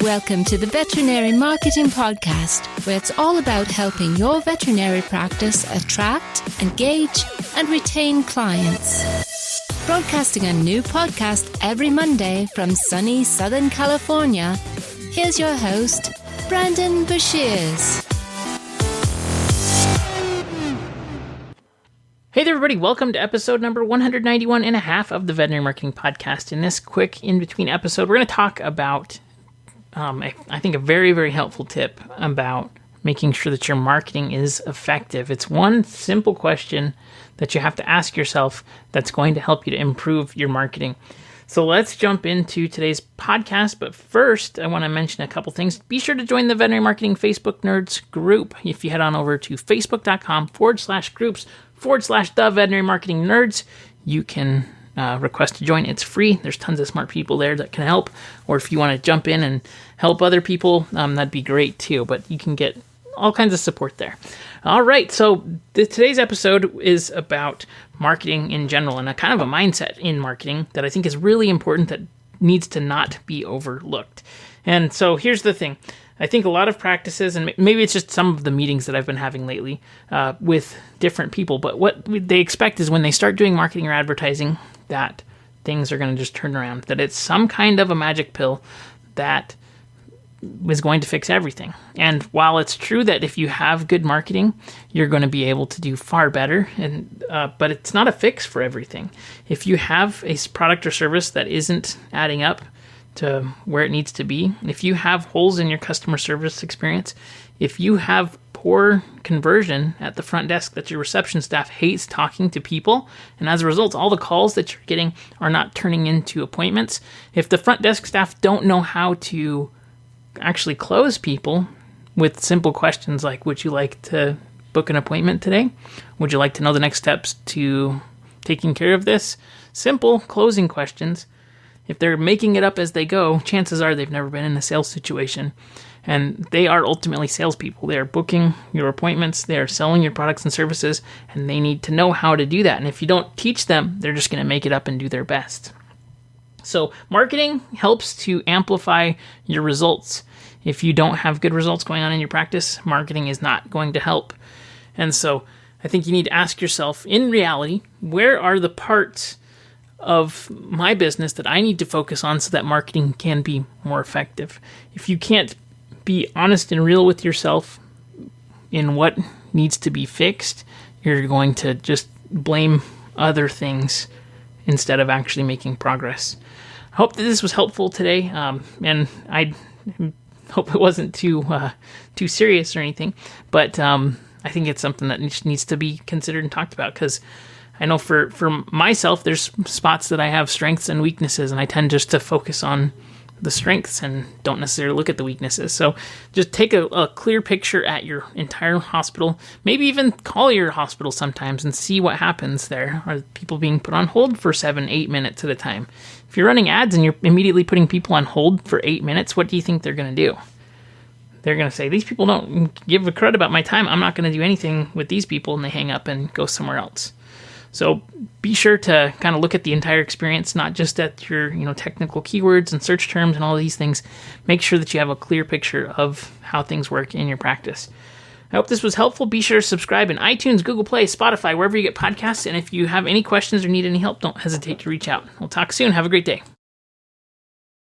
Welcome to the Veterinary Marketing Podcast, where it's all about helping your veterinary practice attract, engage, and retain clients. Broadcasting a new podcast every Monday from sunny Southern California, here's your host, Brandon Bashirs. Hey there, everybody. Welcome to episode number 191 and a half of the Veterinary Marketing Podcast. In this quick in-between episode, we're going to talk about, I think, a very, very helpful tip about making sure that your marketing is effective. It's one simple question that you have to ask yourself that's going to help you to improve your marketing. So let's jump into today's podcast. But first, I want to mention a couple things. Be sure to join the Veterinary Marketing Facebook Nerds group. If you head on over to facebook.com/groups/the Veterinary Marketing Nerds, you can request to join. It's free. There's tons of smart people there that can help. Or if you want to jump in and help other people, that'd be great too. But you can get all kinds of support there. All right, so today's episode is about marketing in general and a kind of a mindset in marketing that I think is really important that needs to not be overlooked. And so here's the thing. I think a lot of practices, and maybe it's just some of the meetings that I've been having lately with different people, but what they expect is when they start doing marketing or advertising that things are going to just turn around, that it's some kind of a magic pill that is going to fix everything. And while it's true that if you have good marketing, you're going to be able to do far better, but it's not a fix for everything. If you have a product or service that isn't adding up to where it needs to be, if you have holes in your customer service experience, if you have poor conversion at the front desk, that your reception staff hates talking to people, and as a result, all the calls that you're getting are not turning into appointments, if the front desk staff don't know how to actually close people with simple questions like, would you like to book an appointment today? Would you like to know the next steps to taking care of this? Simple closing questions. If they're making it up as they go, chances are they've never been in a sales situation. And they are ultimately salespeople. They are booking your appointments, they are selling your products and services, and they need to know how to do that. And if you don't teach them, they're just going to make it up and do their best. So marketing helps to amplify your results. If you don't have good results going on in your practice, marketing is not going to help. And so I think you need to ask yourself, in reality, where are the parts of my business that I need to focus on so that marketing can be more effective? If you can't be honest and real with yourself in what needs to be fixed, you're going to just blame other things instead of actually making progress. I hope that this was helpful today, and I hope it wasn't too serious or anything, but I think it's something that needs to be considered and talked about, because I know for myself, there's spots that I have strengths and weaknesses, and I tend just to focus on the strengths and don't necessarily look at the weaknesses. So just take a clear picture at your entire hospital, maybe even call your hospital sometimes and see what happens there. Are people being put on hold for 7-8 minutes at a time? If you're running ads and you're immediately putting people on hold for 8 minutes, what do you think they're going to do? They're going to say, these people don't give a crud about my time. I'm not going to do anything with these people, and they hang up and go somewhere else. So be sure to kind of look at the entire experience, not just at your technical keywords and search terms and all of these things. Make sure that you have a clear picture of how things work in your practice. I hope this was helpful. Be sure to subscribe in iTunes, Google Play, Spotify, wherever you get podcasts. And if you have any questions or need any help, don't hesitate to reach out. We'll talk soon. Have a great day.